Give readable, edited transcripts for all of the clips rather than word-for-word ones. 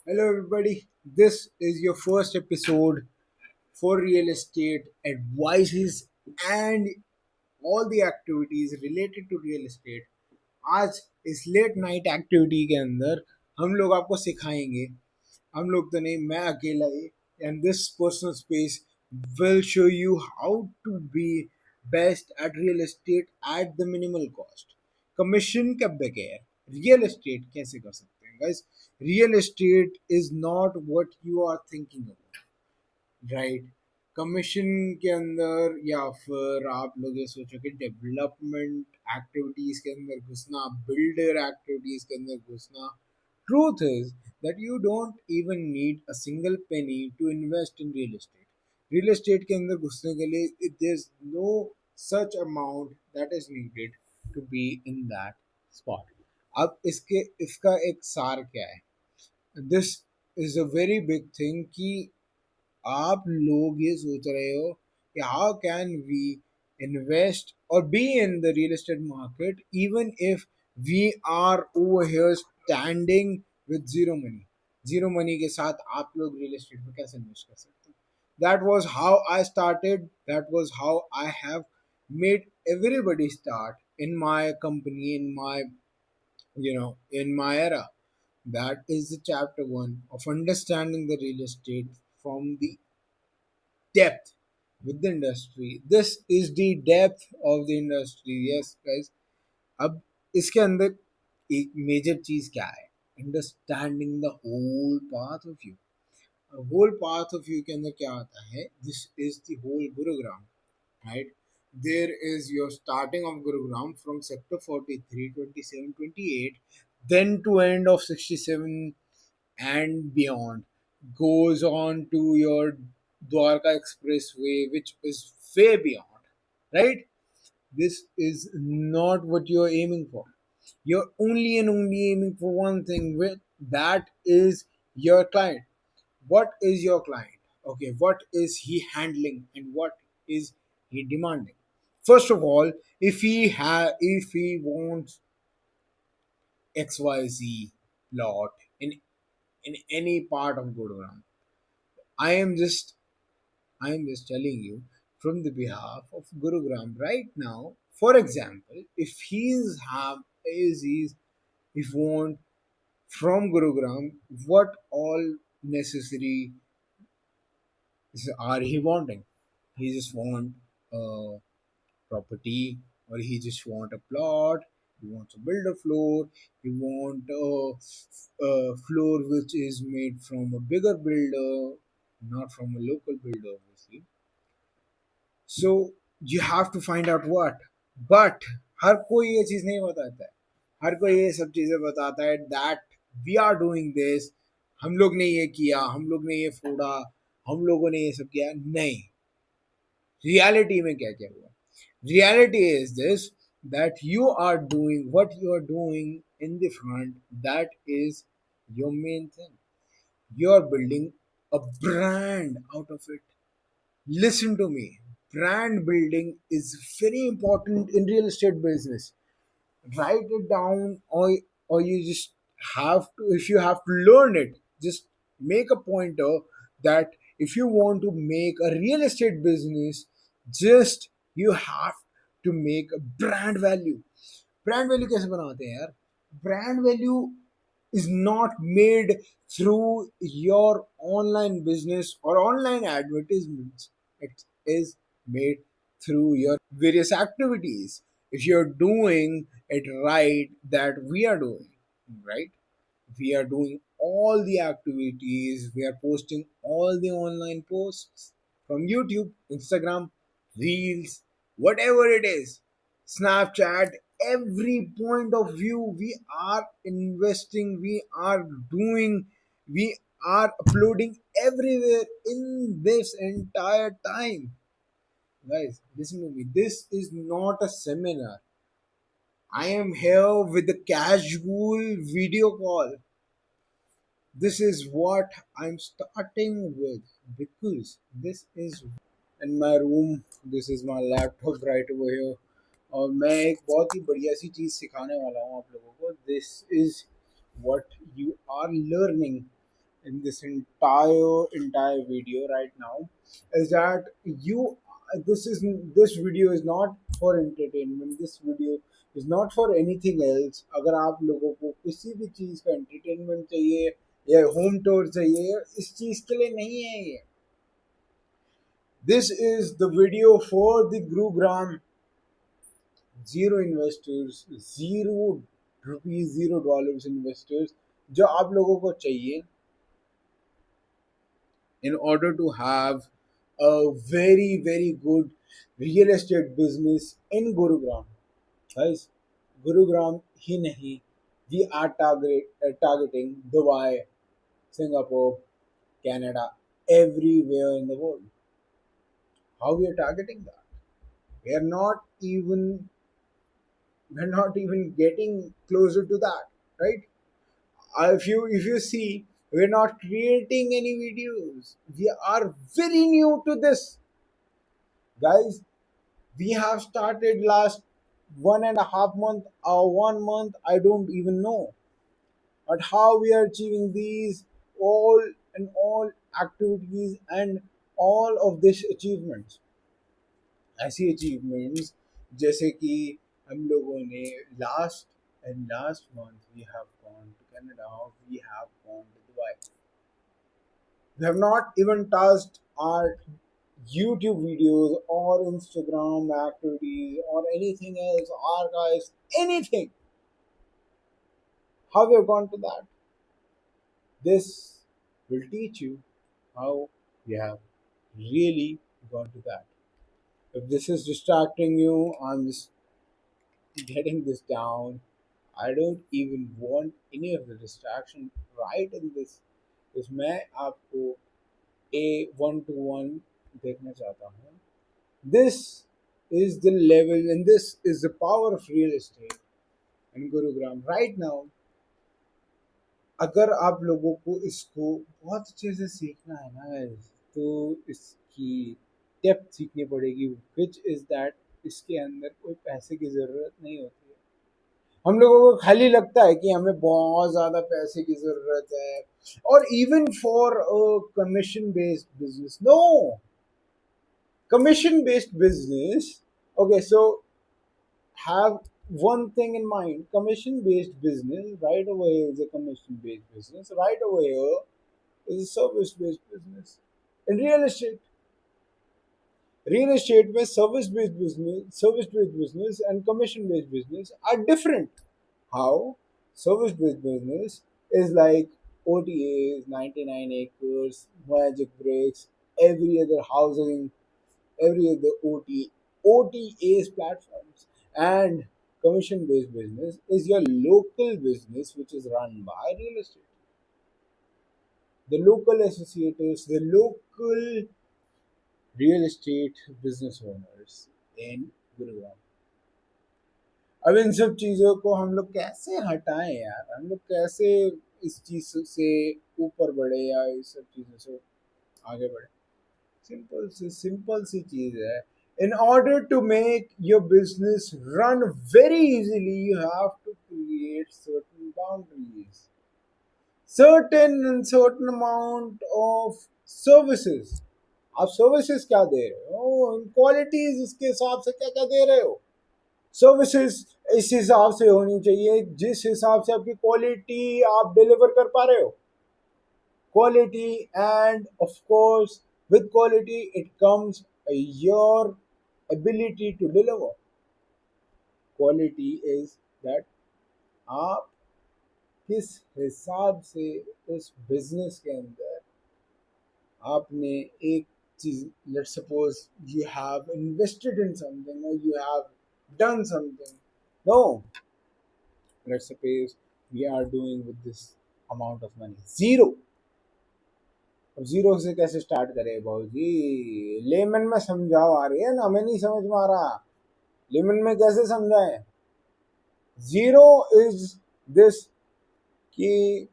Hello, everybody. This is your first episode for real estate advices and all the activities related to real estate. आज इस late night activity के अंदर हम लोग आपको सिखाएंगे। हम लोग तो नहीं, मैं अकेला ही। And this personal space will show you how to be best at real estate at the minimal cost, commission के बगैर रियल एस्टेट कैसे कर सकते हैं guys. Real estate is not what you are thinking about, right. Commission के अंदर या फिर आप लोग ये सोचो कि डेवलपमेंट एक्टिविटीज के अंदर घुसना, बिल्डर एक्टिविटीज के अंदर घुसना। Truth is that you don't even need a single penny to invest in real estate. Real estate के अंदर घुसने के लिए there is no such amount that is needed to be in that spot. अब इसके इसका एक सार क्या है? This is a very big thing कि आप लोग ये सोच रहे हो कि हाउ कैन वी इन्वेस्ट और be in the real estate market even if we are over here standing with zero money के साथ आप लोग रियल एस्टेट में कैसे इन्वेस्ट कर सकते हो? That was how I started, that was how I have made everybody start in my company, in my, in my era. That is the chapter one of understanding the real estate from the depth with the industry. This is the depth of the industry. Yes, guys. अब इसके अंदर एक major चीज क्या है? Understanding the whole path of you. Whole path of view के अंदर क्या आता है? This is the whole Gurugram, right? There is your starting of Gurugram from sector 43, 27, 28, then to end of 67 and beyond, goes on to your Dwarka Expressway, which is way beyond, right? This is not what you're aiming for. You're only and only aiming for one thing, with that is your client. What is your client? Okay, what is he handling and what is he demanding? First of all, if he wants XYZ lot in any part of Gurugram, I am just I am just telling you from the behalf of Gurugram right now. For example, if he's if want from Gurugram, what all necessary are he wanting? He just want a property, or he just want a plot. He wants to build a floor. He want a floor which is made from a bigger builder, not from a local builder, obviously. So you have to find out what. But हर कोई ये चीज नहीं बताता है। हर कोई ये सब चीजें बताता है that we are doing this, हम लोग ने ये किया, हम लोग ने ये फोड़ा, हम लोगों ने ये सब किया। नहीं, रियलिटी में क्या क्या हुआ? Reality is this, that you are doing what you are doing in the front, that is your main thing. You're building a brand out of it. Listen to me, brand building is very important in real estate business. Write it down, or you just have to, if you have to learn it, just make a pointer that if you want to make a real estate business, just you have to make a brand value. Brand value कैसे बनाते हैं यार? Brand value is not made through your online business or online advertisements. It is made through your various activities. If you're doing it right, that we are doing, right? We are doing all the activities, we are posting all the online posts from YouTube, Instagram, Reels, whatever it is, Snapchat, every point of view we are investing, we are doing, we are uploading everywhere in this entire time. Guys, listen to me. This is not a seminar. I am here with a casual video call. This is what I'm starting with, because this is in my room. This is my laptop right over here. और मैं एक बहुत ही बढ़िया सी चीज़ सिखाने वाला हूँ आप लोगों को. This is what you are learning. in this entire video right now is that you this video is not for entertainment. This video is not for anything else. अगर आप लोगों को किसी भी चीज का entertainment चाहिए या होम टूर चाहिए, इस चीज के लिए नहीं है ये. This is the video for the Gurugram zero investors, ₹0 $0 investors जो आप लोगों को चाहिए in order to have a very good real estate business in Gurugram. Guys, Gurugram ही नहीं, we are targeting Dubai, Singapore, Canada, everywhere in the world. How we are targeting that? We are not even we're not even getting closer to that, right? If you see, we're not creating any videos. We are very new to this, guys. We have started last 1.5 month or 1 month. I don't even know, but how we are achieving these all activities and all of these achievements. ऐसी achievements जैसे कि हम लोगों ने last month we have gone to Canada, we have gone to Dubai. We have not even touched our YouTube videos or Instagram activities or anything else, archives, anything. How we have gone to that? This will teach you how we have really gone to that. If this is distracting you, I'm just getting this down. I don't even want any of the distraction right in this. मैं आपको A1 to 1 देखना चाहता हूँ. This is the level and this is the power of real estate in Gurugram right now. अगर आप लोगों को इसको बहुत अच्छे से सीखना है ना, तो इसकी डेप्थ सीखनी पड़ेगी. विच इज़ दैट इसके अंदर कोई पैसे की ज़रूरत नहीं होती है. हम लोगों को खाली लगता है कि हमें बहुत ज़्यादा पैसे की ज़रूरत है, और even for commission based business. No, commission based business. Okay, so have one thing in mind. Commission based business right over here is a commission based business. Right over here is a service based business. In real estate where service based business and commission based business are different. How? Service based business is like OTAs, 99 acres, magic bricks, every other housing, every other OTAs platforms. And commission based business is your local business which is run by real estate. The local associates, the local real estate business owners in Gurugram. अब इन सब चीज़ों को हम लोग कैसे हटाएं यार, हम लोग कैसे इस चीज़ से ऊपर बढ़े या इस सब चीज़ों से आगे बढ़े. सिंपल सी चीज़ है. In order to make your business run very easily, you have to create certain boundaries, certain amount of services. आप सर्विसेज क्या दे रहे हो, क्वालिटीज इसके हिसाब से क्या क्या दे रहे हो. सर्विसेज इस हिसाब से होनी चाहिए जिस हिसाब से आपकी क्वालिटी आप डिलीवर कर पा रहे हो. Quality, and of course with quality it comes your ability to deliver. Quality is that आप किस हिसाब से उस बिजनेस के अंदर आपने एक चीज, let's suppose you have invested in something or you have done something. No, let's suppose we are doing with this amount of money zero. अब जीरो से कैसे स्टार्ट करें भाजी, लेमन में समझाओ. आ रही है ना, हमें नहीं समझ में आ रहा. लेमन में कैसे समझाएं. जीरो इज दिस कि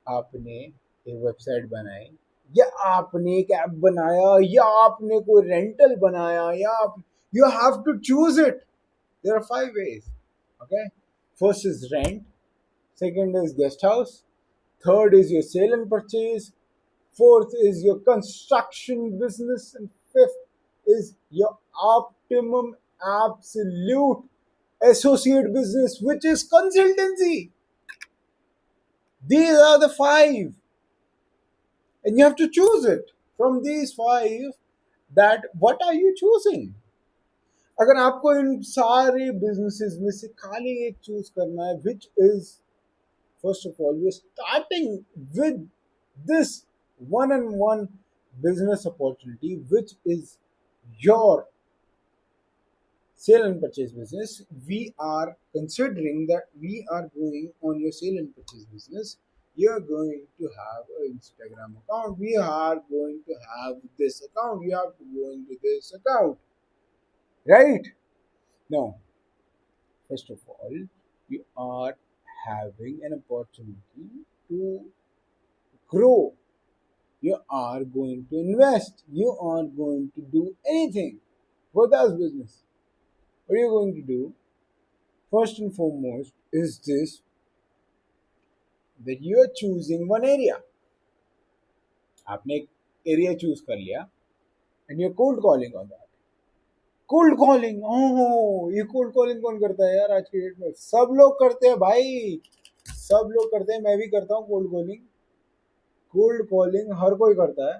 आपने एक वेबसाइट बनाई, या आपने एक ऐप बनाया, या आपने कोई रेंटल बनाया, या आप you have to choose it. There are 5 ways. Okay, first is rent, second is guest house, Third is your sale and purchase. Fourth is your construction business. And fifth is your optimum absolute associate business, which is consultancy. These are the five, and you have to choose it from these five. That what are you choosing? अगर आपको इन सारे businesses में से खाली एक choose करना है, which is first of all you're starting with this one and one business opportunity, which is your sale and purchase business. We are considering that we are going on your sale and purchase business. You're going to have an Instagram account. We are going to have this account. You have to go into this account, right? Now, first of all, you are having an opportunity to grow. You are going to invest. You are going to do anything for that business. What are you going to do? First and foremost is this, that you are choosing one area. आपने एक area choose कर लिया and you cold calling on that. Cold calling, oh ये cold calling कौन करता है यार आज की डेट में? सब लोग करते हैं भाई, सब लोग करते हैं. मैं भी करता हूँ cold calling. Cold calling her कोई करता है,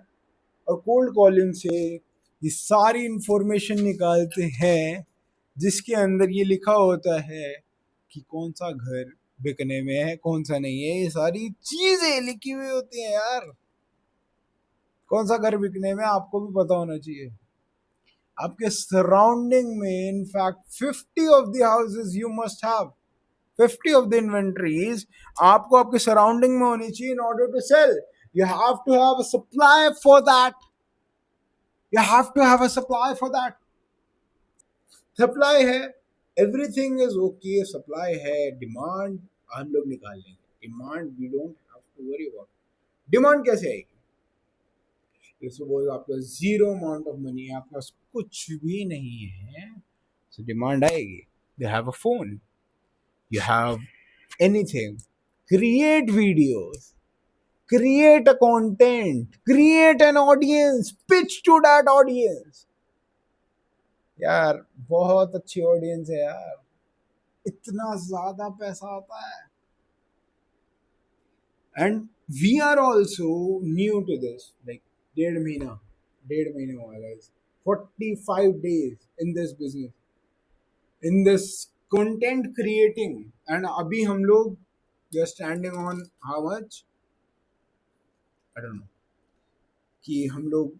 और कोल्ड कॉलिंग से ये सारी इंफॉर्मेशन निकालते हैं जिसके अंदर ये लिखा होता है कि कौन सा घर बिकने में है, कौन सा नहीं है. ये सारी चीजें लिखी हुई होती हैं यार. कौन सा घर बिकने में आपको भी पता होना चाहिए. आपके सराउंडिंग में in fact 50 of the houses you must have, 50 of the inventories आपको आपके सराउंडिंग में होनी चाहिए in order to sell. You have to have a supply for that. You have to have a supply for that. Supply है, everything is okay. Supply है, demand हम लोग निकाल लेंगे. Demand we don't have to worry about. Demand कैसे आएगी? Suppose आपका zero amount of money है, आपके पास कुछ भी नहीं है, so demand आएगी. You have a phone. You have anything. Create videos. Create a content, create an audience, pitch to that audience. यार बहुत अच्छी ऑडियंस है यार, इतना ज्यादा पैसा आता है. And we are also new to this, like डेढ़ महीना हुआ guys. 45 days in this business, in this content creating. And अभी हम लोग we are standing on how much, I don't know, कि हम लोग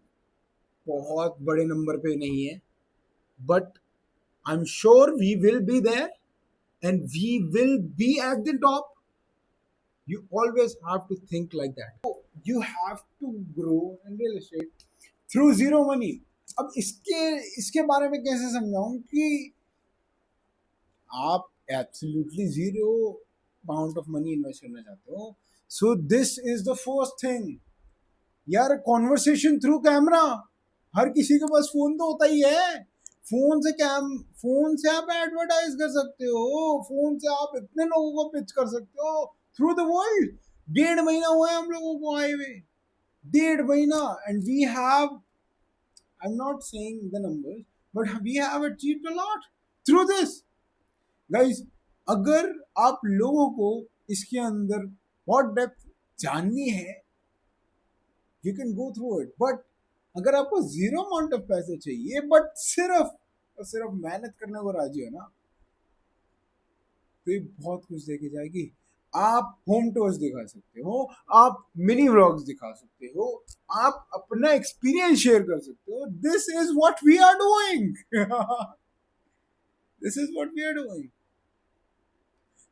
बहुत बड़े नंबर पे नहीं है, but I am sure we will be there and we will be at the top. You always have to think like that. You have to grow in real estate through zero money. अब इसके बारे में कैसे समझाऊं कि आप absolutely zero amount of money invest करना चाहते हो. So this is the first thing यार. Conversation through camera. हर किसी के पास फोन तो होता ही है. फोन से आप एडवर्टाइज कर सकते हो. फोन से आप इतने लोगों को पिच कर सकते हो थ्रू द वर्ल्ड. 1.5 महीना हुआ है हम लोगों को आए हुए, 1.5 महीना. And we have, I am not saying the numbers, but we have achieved a lot through this guys. अगर आप लोगों को इसके अंदर बहुत डेप्थ जाननी है, you can go through it. But अगर आपको जीरो अमाउंट ऑफ पैसे चाहिए बट सिर्फ और सिर्फ मेहनत करने को राजी हो ना, तो ये बहुत कुछ देखी जाएगी. आप होम टूर्स दिखा सकते हो, आप मिनी व्लॉग्स दिखा सकते हो, आप अपना एक्सपीरियंस शेयर कर सकते हो. This is what we are doing. This is what we are doing.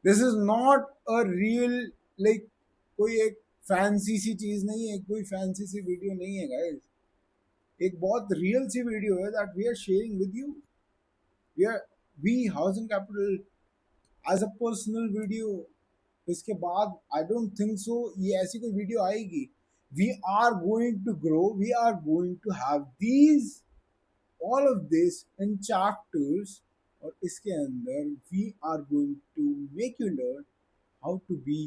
This is not a real, like कोई एक फैंसी सी चीज नहीं है, कोई फैंसी सी वीडियो नहीं है गाइस. एक बहुत रियल सी वीडियो है that we are sharing with you. We housing capital as a personal video. इसके बाद आई डोंट थिंक सो ये ऐसी कोई वीडियो आएगी. We are going to grow, we are going to have these all of this in chapters. और इसके अंदर we are going to make you learn how to be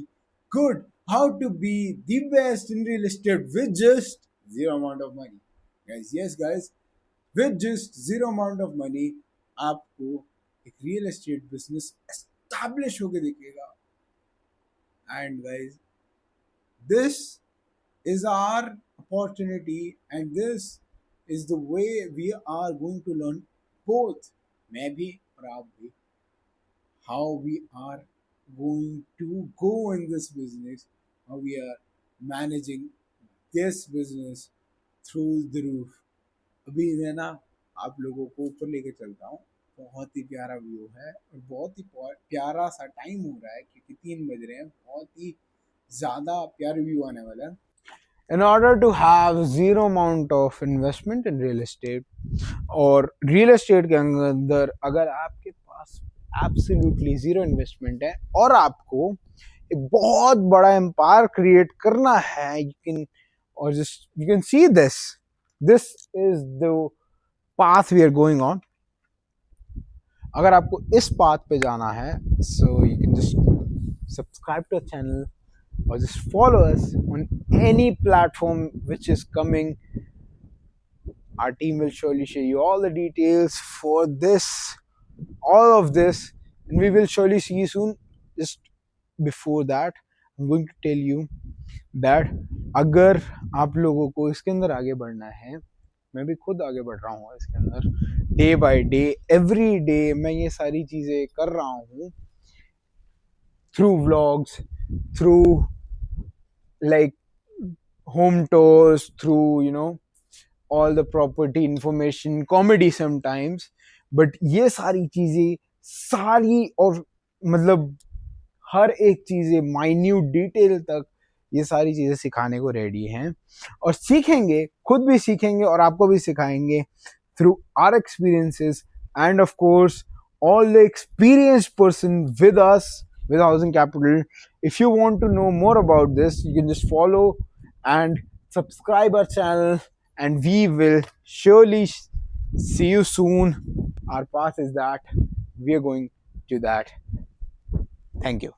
good how to be the best in real estate with just zero amount of money. Guys, yes, guys, with just zero amount of money आपको एक real estate business establish होके दिखेगा. And guys, this is our opportunity, and this is the way we are going to learn both, maybe or आप भी, how we are going to go in this business, how we are managing this business through the roof. अभी मैं ना आप लोगों को ऊपर लेके चलता हूँ. बहुत ही प्यारा व्यू है और बहुत ही प्यारा सा टाइम हो रहा है क्योंकि 3 बज रहे हैं. बहुत ही ज़्यादा प्यारा व्यू आने वाला है. In order to have zero amount of investment in real estate, और रियल एस्टेट के अंदर अगर आपके पास एब्सोल्युटली जीरो इन्वेस्टमेंट है और आपको एक बहुत बड़ा एम्पायर क्रिएट करना है, यू कैन, और just you can see this is the path we are going on. अगर आपको इस पाथ पे जाना है, so you can just subscribe to channel or just follow us on any platform which is coming. Our team will surely share you all the details for this, all of this, and we will surely see you soon. Just before that, I'm going to tell you that अगर आप लोगों को इसके अंदर आगे बढ़ना है, मैं भी खुद आगे बढ़ रहा हूँ इसके अंदर, day by day, every day मैं ये सारी चीज़ें कर रहा हूँ through vlogs, through like home tours, through all the property information, comedy sometimes. But ये सारी चीजें सारी, और मतलब हर एक चीजें माइन्यूट डिटेल तक ये सारी चीजें सिखाने को रेडी हैं और सीखेंगे, खुद भी सीखेंगे और आपको भी सिखाएंगे through our experiences, and of course all the experienced person with us with Housing Capital. If you want to know more about this, you can just follow and subscribe our channel, and we will surely see you soon. Our path is that we are going to that. Thank you.